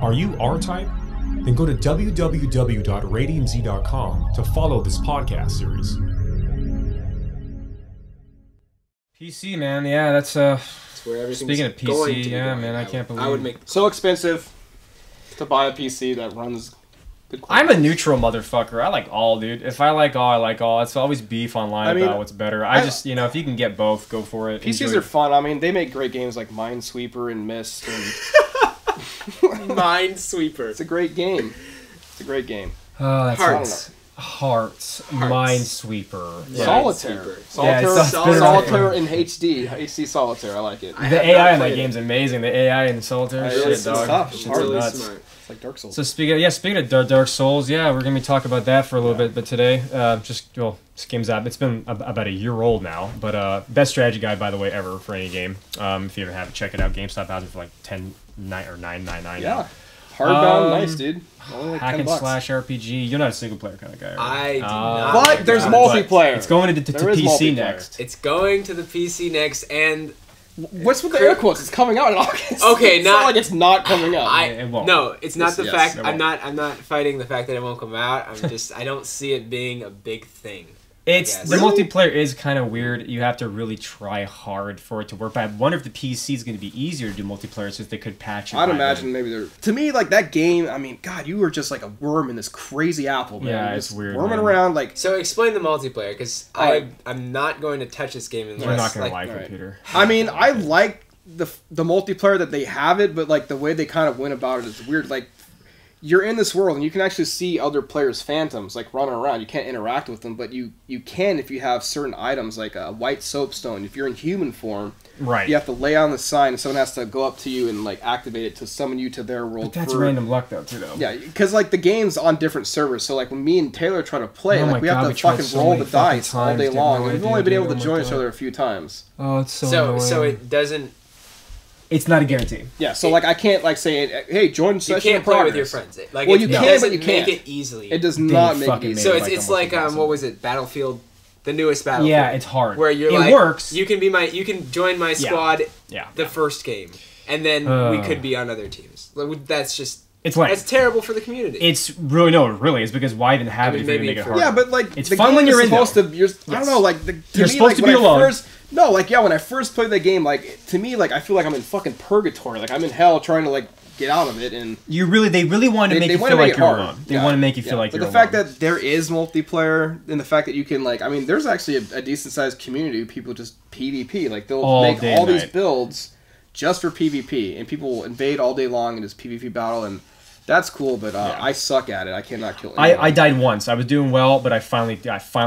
Are you R-Type? Then go to www.radiumz.com to follow this podcast series. PC, man, yeah, that's where everything's speaking of going PC, to be yeah, going. man, I can't believe I would make So expensive to buy a PC that runs good quality. I'm a neutral motherfucker. I like all, dude. If I like all, I like all. It's always beef online about what's better. I just, you know, if you can get both, go for it. PCs are fun. I mean, they make great games like Minesweeper and Myst, and Minesweeper. it's a great game. It's a great game. Oh, that's Hearts. Hearts. Minesweeper. Yeah. Solitaire. Solitaire. Yeah, Solitaire in HD Solitaire. I like it. The AI in that game's amazing. The AI in Solitaire, It's shit, dog. tough. Shit's It's really nuts. smart. It's like Dark Souls. So speaking of Dark Souls, yeah, we're gonna be talking about that for a little bit. But today, this game's out. It's been about a year old now. But best strategy guide, by the way, ever for any game. If you ever haven't, check it out. GameStop has it for like $9.99. Yeah. Hardbound, nice, dude. Only like Hack and $10. slash RPG. You're not a single player kind of guy, right? I do not. But like there's that. multiplayer. It's going to There is PC multiplayer. next. It's going to the PC next, and What's with the air quotes? It's coming out in August. Okay, it's not- like it's not coming out. It won't. no, it's not the Yes, fact. it I'm won't. not fighting the fact that it won't come out. I'm just I don't see it being a big thing. It's Yes. the Really? multiplayer is kind of weird. You have to really try hard for it to work. But I wonder if the PC is going to be easier to do multiplayer since they could patch it. I'd by imagine then. maybe they're. To me, like that game. I mean, God, you were just like a worm in this crazy apple, man. Yeah, You're it's just weird, worming man. around like. So explain the multiplayer, because Alright. I'm not going to touch this game unless You're not going to like alright. it, Peter. I mean, I like the multiplayer that they have it, but like the way they kind of went about it is weird. Like, you're in this world and you can actually see other players' phantoms like running around. You can't interact with them, but you can if you have certain items like a white soapstone. If you're in human form, Right. you have to lay on the sign, and someone has to go up to you and like activate it to summon you to their world. But that's for- random luck, though, too, though. Yeah, because like the game's on different servers, so like when me and Taylor try to play, Oh my like we God, have we to tried fucking so roll many the fucking dice all times, day didn't long. know We've idea, only been dude. able to Oh my join each God. other a few times. Oh, it's so So annoying. it doesn't. It's not a guarantee. Yeah, so like I can't like say, hey, join You session in can't play progress. with your friends. Like Well, it, you it can, doesn't but you make can't. it easily. It does They not make fucking it made easy. So it it's almost like impossible. what was it? Battlefield, the newest Battlefield. Yeah, it's hard. Where you're it like, works. You can join my squad Yeah. the first game, and then we could be on other teams. Like, that's just It's like that's terrible for the community. it's really no, it really is because why even have I it mean, if you're maybe gonna make it for- hard? Yeah, but like It's the fun game when you're is in, supposed though. to. I don't know, like to You're me, supposed like, to when be I alone. First, no, like when I first played that game, like to me, like I feel like I'm in fucking purgatory. Like I'm in hell trying to like get out of it, and they really want to make you wanna feel make like it you're hard. alone. They Yeah. want to make you feel Yeah. like but you're the fact alone. that there is multiplayer and the fact that you can like, I mean, there's actually a decent sized community of people just PvP. Like they'll All make day all and these night. builds just for PvP, and people will invade all day long in this PvP battle, and that's cool. But I suck at it. I cannot kill anyone. I died once. I was doing well, but I finally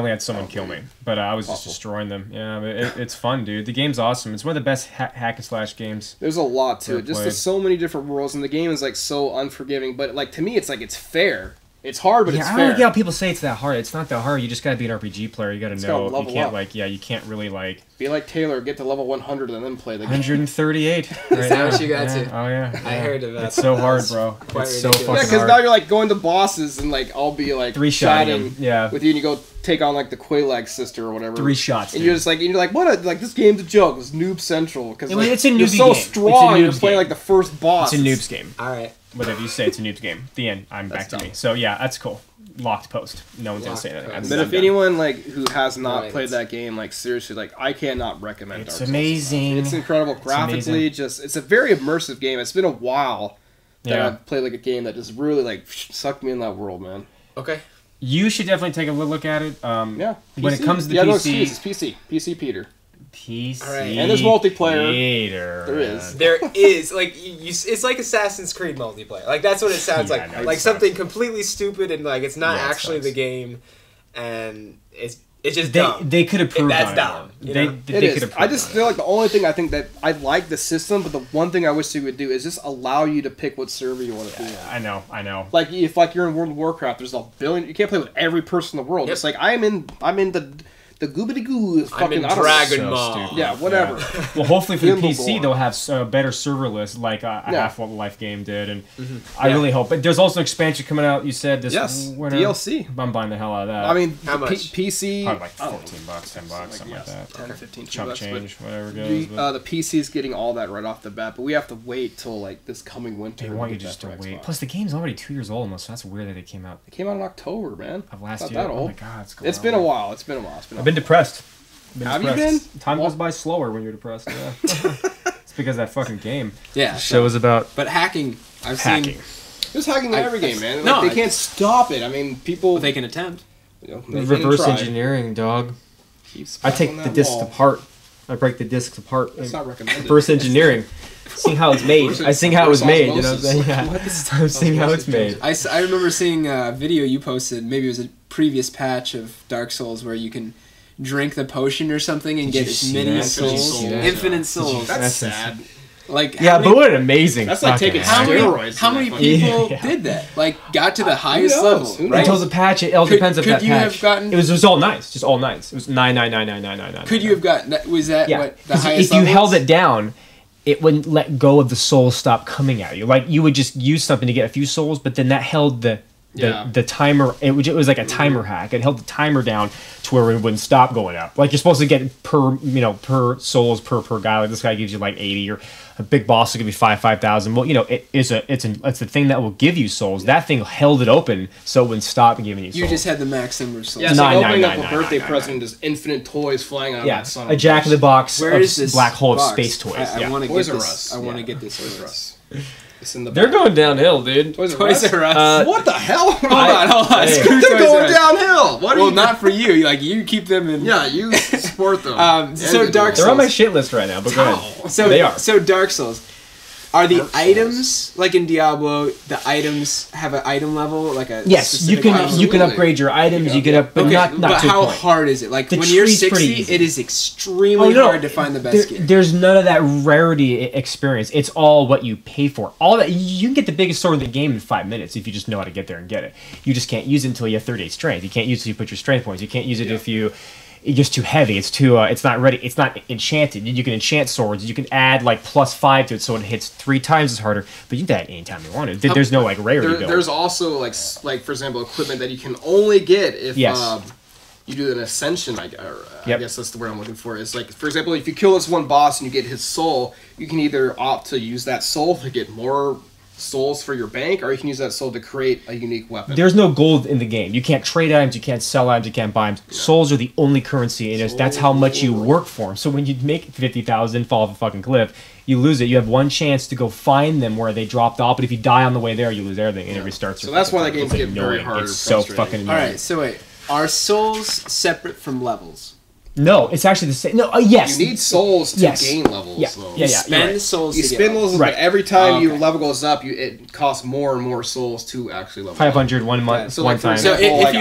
had someone kill me. But I was just Awful. destroying them. Yeah, but it's fun, dude. The game's awesome. It's one of the best hack and slash games. There's a lot to Fair it. Just play. there's so many different worlds, and the game is like so unforgiving. But like to me, it's like it's fair. It's hard, but Yeah, it's I fair. don't get how people say it's that hard. It's not that hard. You just gotta be an RPG player. You gotta Just know. gotta level You can't up. you can't really like Be like Taylor, get to level 100 and then play the game. 138. Is right that now. what you got Yeah. to? Oh yeah. I yeah. heard of that. It's so hard, bro. quite It's so ridiculous. Yeah, fucking because hard. now you're like going to bosses and like I'll be like Three-shotting chatting him, yeah. with you, and you go take on like the Quelaag sister or whatever. 3 shots. And dude. you're just like, what? This game's a joke. It's Noob Central because It- like, it's a you're noobie so game. It's a strong. You're noobs playing game. like the first boss. It's a noob's game. All right. Whatever you say, it's a noob's game. The end. I'm back to dumb. me. So yeah, that's cool. Locked post. No one's gonna Locked say anything. post. But I'm if done. anyone like who has not Right. played that game, like seriously, like I cannot recommend. It's Dark Souls. amazing. It's incredible graphically. It's a very immersive game. It's been a while that Yeah. I've played like a game that just really like sucked me in that world, man. Okay. You should definitely take a look at it. Yeah. When it PC? comes to the yeah, no PC, excuses. PC Peter. PC, All right. And there's multiplayer. Peter, There is. There is like it's like Assassin's Creed multiplayer. Like that's what it sounds Yeah, like. no, it Like sucks. something completely stupid and like it's not Yeah, it actually sucks. the game, and it's just dumb. They could have proved That's on dumb, it. you They, know? they It could is. have. I just feel like the only thing I think that I like the system, but the one thing I wish they would do is just allow you to pick what server you want to be in. I know. Like if like you're in World of Warcraft, there's a billion. You can't play with every person in the world. Yep. It's like I'm in the the goobity goo is I'm fucking in I don't know. Dragon So Ball. stupid. Yeah, whatever. Well, hopefully for the Gimbal PC Boy. they'll have a better serverless like a Yeah. Half-Life game did, and I really hope. But there's also expansion coming out. You said this Yes, winter. DLC. I'm buying the hell out of that. I mean, How the much? PC probably like I don't know. $14, $10, something like that. 10 to 15 Chunk bucks, but change, whatever it goes. the PC's getting all that right off the bat, but we have to wait till like this coming winter. They to want you get just that to for wait. Xbox. Plus, the game's already 2 years old almost, so that's weird that it came out It came out in October, man. of last Not year. that Oh old. my god, it's going It's been a while. It's been a while. I've been depressed. Have you depressed. been? Time Well- goes by slower when you're depressed. Yeah. It's because of that fucking game. Yeah. Shows about But hacking, I've hacking. seen. There's hacking in every game, man. Like, No, they I- can't stop it. I mean, people. They can attempt. you know, they Reverse can try. engineering, dog. Keep I smacking take the that discs wall. apart. I break the discs apart. That's not recommended. Reverse engineering. Seeing how it's made. I sing how it was made. You know what I'm saying? Yeah. What is I'm seeing how it's made. I remember seeing a video you posted. Maybe it was a previous patch of Dark Souls where you can drink the potion or something and Did get you as see many that? Did you souls. see that? Infinite souls. That's That's sad. Like Yeah, how but many, what an amazing. That's like fucking taking how hack. many, steroids. how in many that fucking- people Yeah. did that? Like got to the highest knows? level, Who right? Until the patch, it all Could- depends on could that you patch. have gotten- It was all nights, just all nights. It was 9999999. Could you have gotten? Was that Yeah, what the 'cause highest? if you level held was? it down, it wouldn't let go of the souls stop coming at you. Like you would just use something to get a few souls, but then that held the Yeah. the timer. It was like a timer hack. It held the timer down to where it wouldn't stop going up. Like you're supposed to get per souls per guy. Like this guy gives you like 80, or a big boss will give you 5,000. Well, it's the thing that will give you souls. That thing held it open so it wouldn't stop giving you souls. You just had the max number of souls. Yeah, it's like Nine, opening nine, up a nine, birthday nine, present. There's infinite toys flying out of yeah, that son a Jack in the Box Where of is this black hole box? of space toys. I yeah. want to Toys get R this. Us. I want to Yeah. get this. Toys R Us. It's in the They're back. going downhill, dude. Toys R Toys Us. R Us. What the hell? Hold on. Hey. Screw They're Toys R going Us. downhill. What are Well, you? not for you. Like you keep them in. Yeah, you support them. So And Dark They're on my Souls. shit list right now, but go ahead. So They are. So Dark Souls. Are the Dark Souls. items like in Diablo? The items have an item level, like a Yes, you specific can item? Absolutely. upgrade your items. Yeah. You get up, but Okay, not but to how a point. hard is it? Like The when you're tree's pretty 60, easy. it is extremely hard to find the best gear. There's none of that rarity experience. It's all what you pay for. All that you can get the biggest sword in the game in 5 minutes if you just know how to get there and get it. You just can't use it until you have 38 strength. You can't use it if you put your strength points. You can't use it if it's just too heavy. It's too. It's not ready. It's not enchanted. You can enchant swords. You can add like +5 to it, so it hits 3 times as harder. But you can do that anytime you want to. There's no like rarity. build. There's also like for example equipment that you can only get if Yes. you do an ascension. I Yep. guess that's the word I'm looking for. It's like for example, if you kill this one boss and you get his soul, you can either opt to use that soul to get more souls for your bank, or you can use that soul to create a unique weapon. There's no gold in the game. You can't trade items, you can't sell items, you can't buy items. Souls are the only currency, and that's how much you work for them. So when you make 50,000, fall off a fucking cliff, you lose it. You have one chance to go find them where they dropped off, but if you die on the way there, you lose everything, and it restarts. So your that's fucking why the time. games It's get very annoying. hard It's and so frustrating. fucking All annoying. right. So wait, are souls separate from levels? No, it's actually the same. No, yes. You need souls to Yes. gain levels. Yeah. Though. Yeah, yeah. Spend right. souls. You to get spend levels. those, Right. but every time Okay. your level goes up, it costs more and more souls to actually level up. 500 one month, so one like, for time. So example, if like,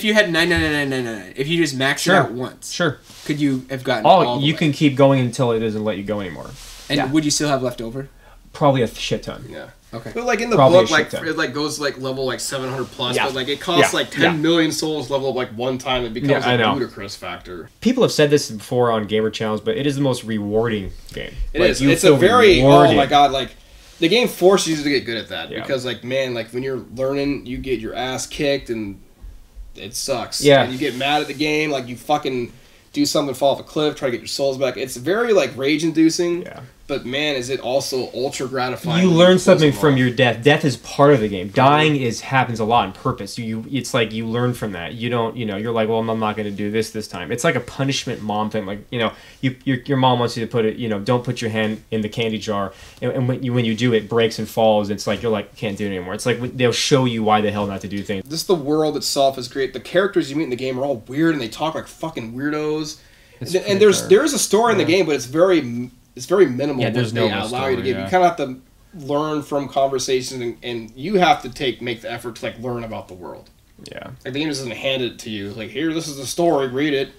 you I- had 99999, if you just maxed Sure. it out once, Sure. could you have gotten? Oh, all the you way? can keep going until it doesn't let you go anymore. And yeah. would you still have left over? Probably a shit ton. Yeah. Okay. But like in the Probably book, a like shit ton. it like goes like level like 700 plus, Yeah. but like it costs Yeah. like 10 Yeah. million souls level up like one time. It becomes Yeah, I a know. ludicrous factor. People have said this before on gamer channels, but it is the most rewarding game. It Like, is. you It's a feel very rewarded. oh my god like. The game forces you to get good at that Yeah. because, like, man, like when you're learning, you get your ass kicked and it sucks. Yeah. And you get mad at the game, like you fucking do something, fall off a cliff, try to get your souls back. It's very like rage-inducing. Yeah. But man, is it also ultra gratifying. You when learn close something them from off. your death. Death is part of the game. Dying happens a lot on purpose. It's like you learn from that. You don't, you're like, well, I'm not going to do this time. It's like a punishment mom thing. Like, your mom wants you to put it, don't put your hand in the candy jar. And when you do, it breaks and falls. It's like, you're like, can't do it anymore. It's like they'll show you why the hell not to do things. Just the world itself is great. The characters you meet in the game are all weird and they talk like fucking weirdos. It's And pretty there's fair. there's a story in the game, but it's very minimal. Yeah, there's what no they real allow you to story, give. yeah. You kind of have to learn from conversations, and you have to make the effort to like learn about the world. Yeah. Like the game just doesn't hand it to you. Like here, this is the story. Read it.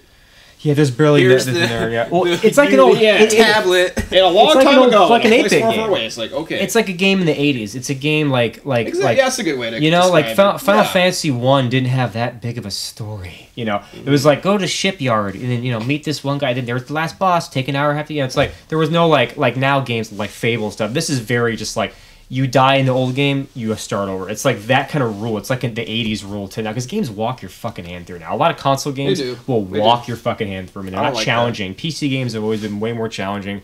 Yeah, there's barely Here's nothing the- there. Yeah, well, the it's like an old tablet. And a long It's like an time old ago, fucking when I 8-bit played Far, Far game. Away, it's like, okay. It's like a game in the '80s. It's a game like Exactly, that's a good way to you know, like describe Final it. Yeah. Fantasy 1 didn't have that big of a story. You know, it was like go to shipyard and then meet this one guy. Then there's the last boss. Take an hour and a half to. It's like there was no like now games like Fable stuff. This is very just like you die in the old game, you start over. It's like that kind of rule. It's like in the '80s rule to now because games walk your fucking hand through now. A lot of console games do. will They walk do. your fucking hand through. And they're I not don't like challenging. PC games have always been way more challenging.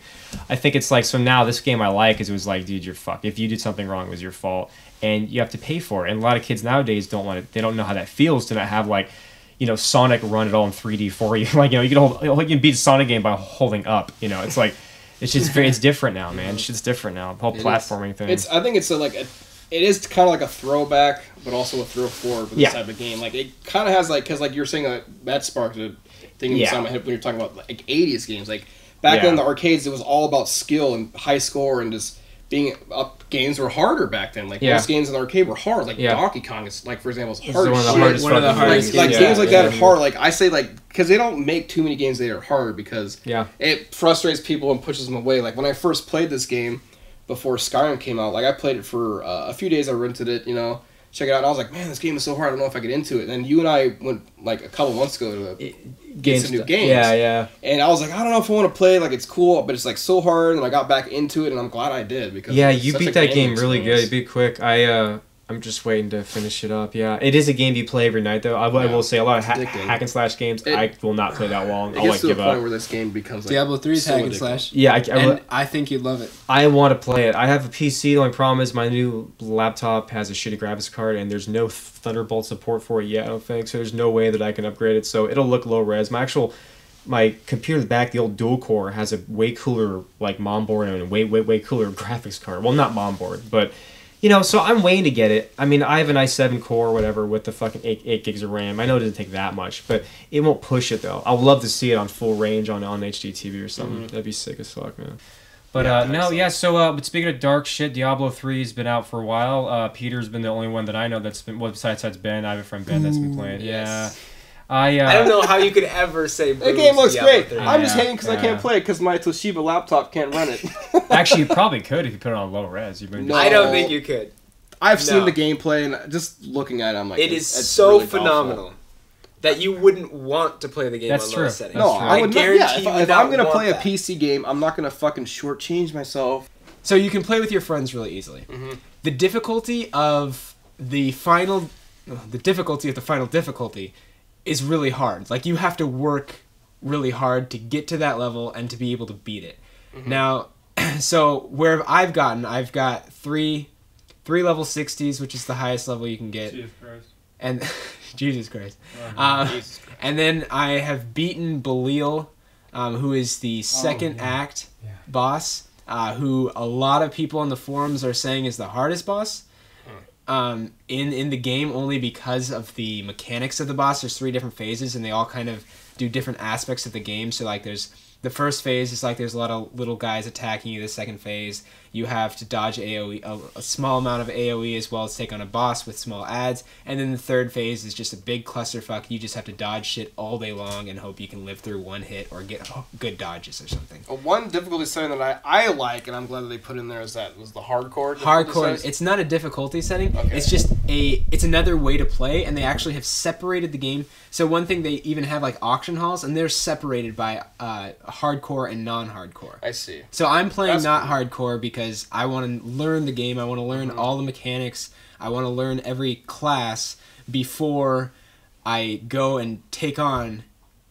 I think it's like so now this game I like is it was like dude you're fucked. If you did something wrong, it was your fault, and you have to pay for it. And a lot of kids nowadays don't want it. They don't know how that feels to not have like. Sonic run it all in 3D for you. Like, you can beat a Sonic game by holding up. It's like, it's just it's different now, man. It's different now. The whole platforming thing. I think it's it is kind of like a throwback, but also a throw forward for this Yeah. type of game. Like, it kind of has because you're saying that sparked a thing inside Yeah. my head when you're talking about like 80s games. Like back Yeah. then, the arcades it was all about skill and high score and just being up. Games were harder back then. Like Yeah. most games in the arcade were hard. Like Yeah. Donkey Kong is like for example, is It's hard. one of the as shit. hardest One of the fucking hardest games. Like Yeah, games like that yeah. are hard. Like I say, because they don't make too many games that are hard because Yeah. it frustrates people and pushes them away. Like when I first played this game before Skyrim came out, like I played it for a few days. I rented it, check it out. And I was like, man, this game is so hard. I don't know if I get into it. And then you and I went like a couple months ago to get some new games. Yeah. And I was like, I don't know if I want to play. Like it's cool, but it's like so hard. And I got back into it, and I'm glad I did because Yeah, it's you such beat a that gaming game really good. experience. You beat quick. I'm just waiting to finish it up. Yeah, it is a game you play every night though. I Yeah, will say a lot of it's addicting. hack and slash games. It- I will not play that long. It I'll gets like to the give point up. where this game becomes like Diablo 3's so hack and addictive. slash. Yeah, And I think you'd love it. I want to play it. I have a PC. The only problem is my new laptop has a shitty graphics card, and there's no Thunderbolt support for it yet. I don't think so. There's no way that I can upgrade it, so it'll look low res. My computer in the back, the old dual core, has a way cooler like mom board and a way cooler graphics card. Well, not mom board, but so I'm waiting to get it. I mean, I have an i7 core or whatever with the fucking 8 gigs of RAM. I know it doesn't take that much, but it won't push it though. I would love to see it on full range on HD TV or something. That'd be sick as fuck, man. But but speaking of dark shit, Diablo 3 has been out for a while. Peter's been the only one that I know that's been, besides Ben, I have a friend Ben that's been playing. yes. Yeah. I don't know how you could ever say That game looks Diablo great. 3. I'm just Yeah, hating because I yeah. can't play it because my Toshiba laptop can't run it. Actually, you probably could if you put it on low res. No. I don't think you could. I've seen No. the gameplay and just looking at it, I'm like, It is it's so really phenomenal awful. that you wouldn't want to play the game That's on true. low settings. That's No, true. I would not. guarantee Yeah, you would if not I'm gonna want play a that. PC game, I'm not gonna fucking shortchange myself. So you can play with your friends really easily. The difficulty of the final difficulty is really hard. Like you have to work really hard to get to that level and to be able to beat it. Now, so where I've got three level 60s, which is the highest level you can get. And Jesus Christ. And then I have beaten Belial, who is the second act boss, who a lot of people on the forums are saying is the hardest boss in the game, only because of the mechanics of the boss. There's 3 different phases, and they all kind of do different aspects of the game. So like there's the first phase is like there's a lot of little guys attacking you. The second phase, you have to dodge AoE, a small amount of AoE, as well as take on a boss with small adds. And then the third phase is just a big clusterfuck. You just have to dodge shit all day long and hope you can live through one hit or get good dodges or something. One difficulty setting that I like, and I'm glad that they put in there, was the hardcore. difficulty Hardcore, settings. it's not a difficulty setting. Okay. It's just it's another way to play, and they actually have separated the game. So one thing, they even have like auction halls, and they're separated by hardcore and non-hardcore. I see. So I'm playing That's not hardcore because I want to learn the game. I want to learn all the mechanics. I want to learn every class before I go and take on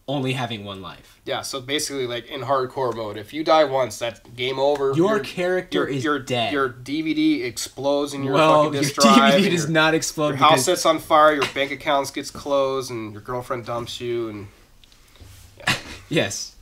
only having one life. Yeah, so basically, like in hardcore mode, if you die once, that's game over. Your character is dead. Your DVD explodes in your Well, fucking your disk drive. DVD and does not explode Your house because sets on fire. Your bank accounts gets closed, and your girlfriend dumps you, and yes.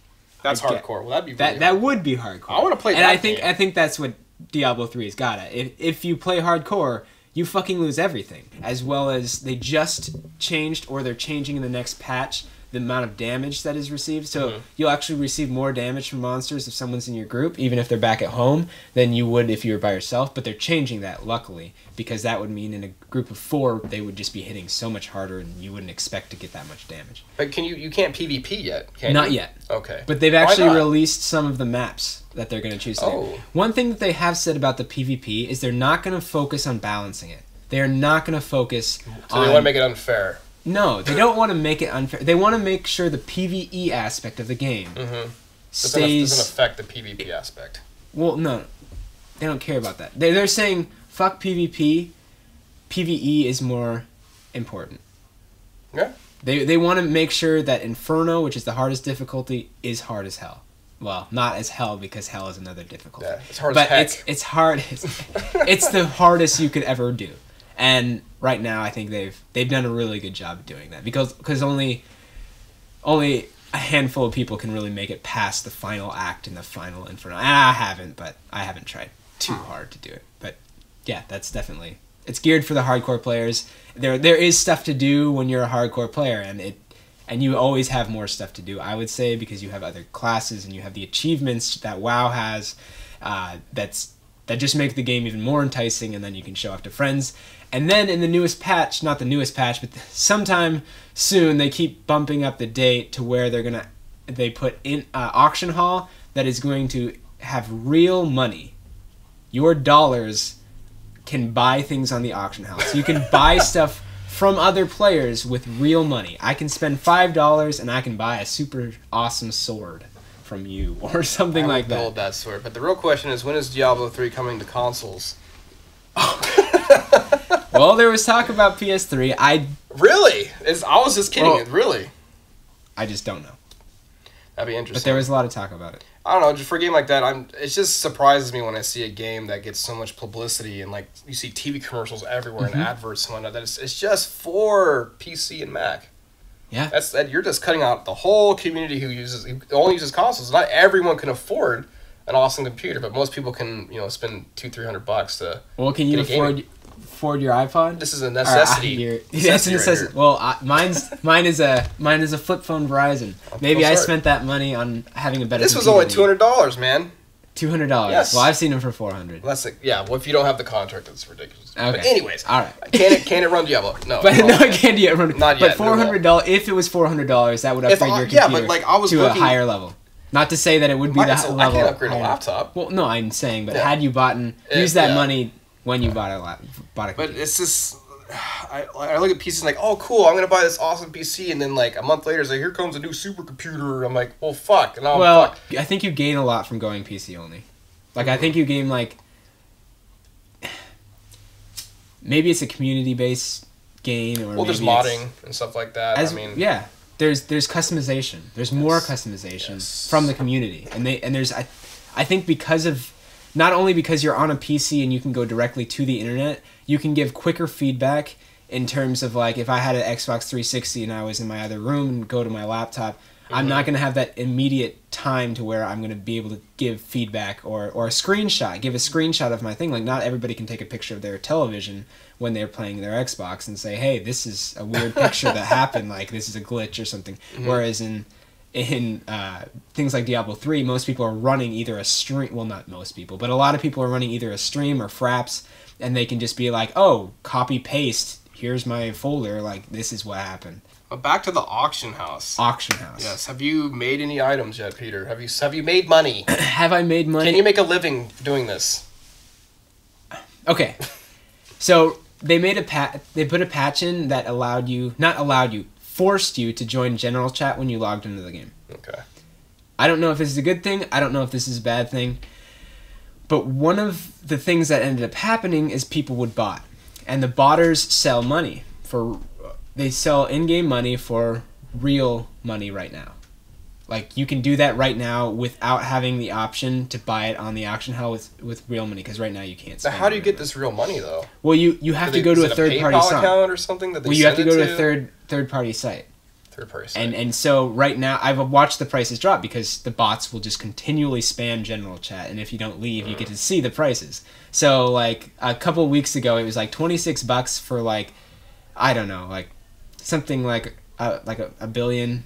that's I get- hardcore. Well, that'd be really That would be hardcore. I wanna play and that I think game. I think that's what Diablo 3's got at. If you play hardcore, you fucking lose everything. As well as they just changed, or they're changing in the next patch, the amount of damage that is received. So Mm-hmm. you'll actually receive more damage from monsters if someone's in your group, even if they're back at home, than you would if you were by yourself. But they're changing that, luckily, because that would mean in a group of 4, they would just be hitting so much harder, and you wouldn't expect to get that much damage. But you can't PvP yet, can you? Not yet. Okay. But they've Why actually not? released some of the maps that they're going to choose to do. Oh. One thing that they have said about the PvP is they're not going to focus on balancing it. They are not going to focus So on... they want to make it unfair. No, they don't want to make it unfair. They want to make sure the PvE aspect of the game stays... Doesn't affect the PvP aspect. Well, no. They don't care about that. They're saying, fuck PvP. PvE is more important. Yeah. They want to make sure that Inferno, which is the hardest difficulty, is hard as hell. Well, not as hell, because hell is another difficulty. Yeah, it's hard but as heck. it's hard. It's the hardest you could ever do. And right now, I think they've done a really good job of doing that, because only a handful of people can really make it past the final act in the final Inferno. And I haven't tried too hard to do it. But yeah, that's definitely, it's geared for the hardcore players. There is stuff to do when you're a hardcore player, and you always have more stuff to do, I would say, because you have other classes and you have the achievements that WoW has that just make the game even more enticing, and then you can show off to friends. And then in the newest patch, not the newest patch, but sometime soon, they keep bumping up the date to where they put in auction hall that is going to have real money. Your dollars can buy things on the auction house. You can buy stuff from other players with real money. I can spend $5 and I can buy a super awesome sword from you or something I like would build that sword. But the real question is, when is Diablo 3 coming to consoles? Well, there was talk about PS3. Really? I was just kidding. Well- Really? I just don't know. That'd be But interesting. there was a lot of talk about it. I don't know, just for a game like that, it just surprises me when I see a game that gets so much publicity and like you see TV commercials everywhere and adverts and whatnot. That it's just for PC and Mac. Yeah. You're just cutting out the whole community who only uses consoles. Not everyone can afford an awesome computer, but most people can spend $200-$300 to. Well, can you get a gaming- afford your iPod? This is a necessity. That's a right necessity. here. Well, mine is a flip phone Verizon. Maybe I sorry. spent that money on having a better. This was only computer than you. $200, man. $200. Yes. Well, I've seen them for $400. Well, well, if you don't have the contract, that's ridiculous. Okay. But anyways, All right. can it run Diablo? No. But no, I can't yet. Not yet, But $400. If it was $400, that would upgrade your computer yeah, but like I was to looking, a higher level. Not to say that it would be I the level. can't upgrade a higher. laptop. Well, no, I'm saying, but Yeah. had you used that yeah. money when you bought a But computer. it's just, I look at PCs like, oh cool, I'm gonna buy this awesome PC, and then like a month later, it's like, here comes a new supercomputer. I'm like, well fuck, and now Well, I'm fucked. I think you gain a lot from going PC only. Like, I think you gain, like... Maybe it's a community-based gain, or Well, there's maybe it's- modding and stuff like that. yeah, there's customization. There's more customization Yes. from the community, and there's I think because of not only because you're on a PC and you can go directly to the internet, you can give quicker feedback in terms of like if I had an Xbox 360 and I was in my other room and go to my laptop, I'm not going to have that immediate time to where I'm going to be able to give feedback or a screenshot, give a screenshot of my thing. Like, not everybody can take a picture of their television when they're playing their Xbox and say, hey, this is a weird picture that happened, like this is a glitch or something. Whereas in things like Diablo 3, most people are running either a stream, well, not most people, but a lot of people are running either a stream or fraps, and they can just be like, oh, copy paste, here's my folder, like this is what happened. But back to the auction house. Auction house. Yes. Have you made any items yet, Peter? Have you made money? Have I made money? Can you make a living doing this? Okay. So they made they put a patch in that forced you to join general chat when you logged into the game. Okay. I don't know if this is a good thing. I don't know if this is a bad thing. But one of the things that ended up happening is people would bot. And the botters sell money. They sell in-game money for real money right now. Like, you can do that right now without having the option to buy it on the auction house with real money, because right now you can't So spend how do you real get money. this real money though? Well, you have to go to a third-party PayPal site. account or something that they Well, you have to send go it to a third-party site. Third-party site. And so right now, I've watched the prices drop because the bots will just continually spam general chat, and if you don't leave, you get to see the prices. So like a couple of weeks ago, it was like $26 for like, I don't know, like something like a billion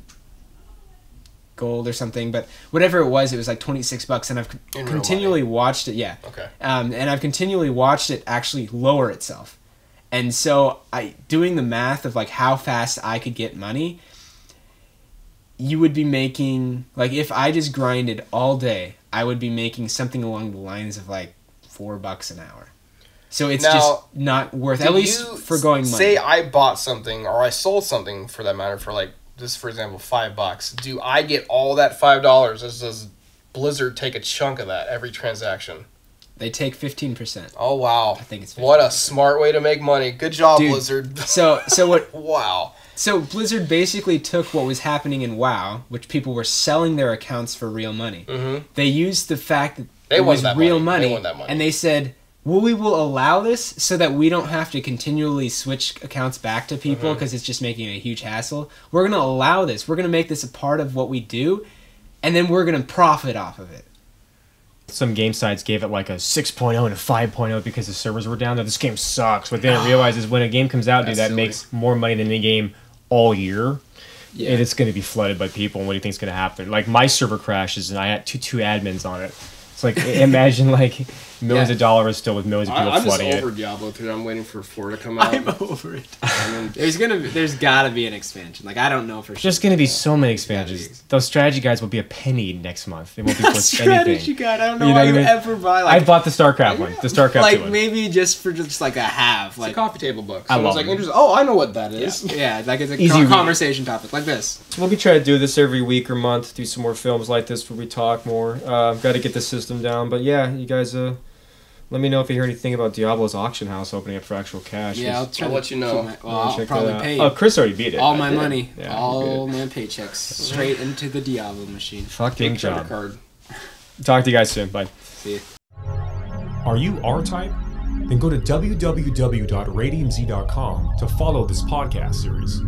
gold or something, but whatever it was like $26, and I've In real continually watched it. Yeah. Okay. And I've continually watched it actually lower itself. And so doing the math of like how fast I could get money, you would be making, like, if I just grinded all day, I would be making something along the lines of like $4 an hour. So it's Now, just not worth, at least for going money. Say I bought something or I sold something for that matter for like just for example $5. Do I get all that $5? Does Blizzard take a chunk of that every transaction? They take 15%. Oh wow! I think it's 15%. What a smart way to make money. Good job, Dude, Blizzard. So what? Wow. So Blizzard basically took what was happening in WoW, which people were selling their accounts for real money. Mm-hmm. They used the fact that They it want was that real money. They money, want that money. and they said, "Well, we will allow this so that we don't have to continually switch accounts back to people because it's just making it a huge hassle. We're going to allow this. We're going to make this a part of what we do, and then we're going to profit off of it." Some game sites gave it like a 6.0 and a 5.0 because the servers were down there. This game sucks. What they didn't realize is when a game comes out, dude, That's that silly. makes more money than any game all year. Yeah. And it's going to be flooded by people. And what do you think's going to happen? Like, my server crashes, and I had two admins on it. It's like, imagine, like, millions of dollars still with millions of people I'm just flooding over it. Diablo 3. I'm waiting for 4 to come out. I'm over it. I mean, There's gotta be an expansion. Like, I don't know for sure. There's going to be so many expansions. Those strategy guides will be a penny next month. They won't be worth strategy anything. guide. I don't know You know why what I you mean? ever buy I like bought the StarCraft one. The StarCraft like 2 one. maybe just for just like a half. it's Like a coffee table book. I Someone's love like, them. interested. Oh, I know what that is. yeah, like it's a Easy read. conversation topic like this. We'll be trying to do this every week or month, do some more films like this where we talk more. Got to get the system down. But yeah, you guys, let me know if you hear anything about Diablo's auction house opening up for actual cash. Yeah, I'll, try I'll to let you know. keep Well, I'll Check probably that out. pay Oh, Chris already beat it. all my money, Yeah, all he my paychecks straight into the Diablo machine. Fucking Big credit job. card. Talk to you guys soon. Bye. See ya. Are you R-Type? Then go to www.radiumz.com to follow this podcast series.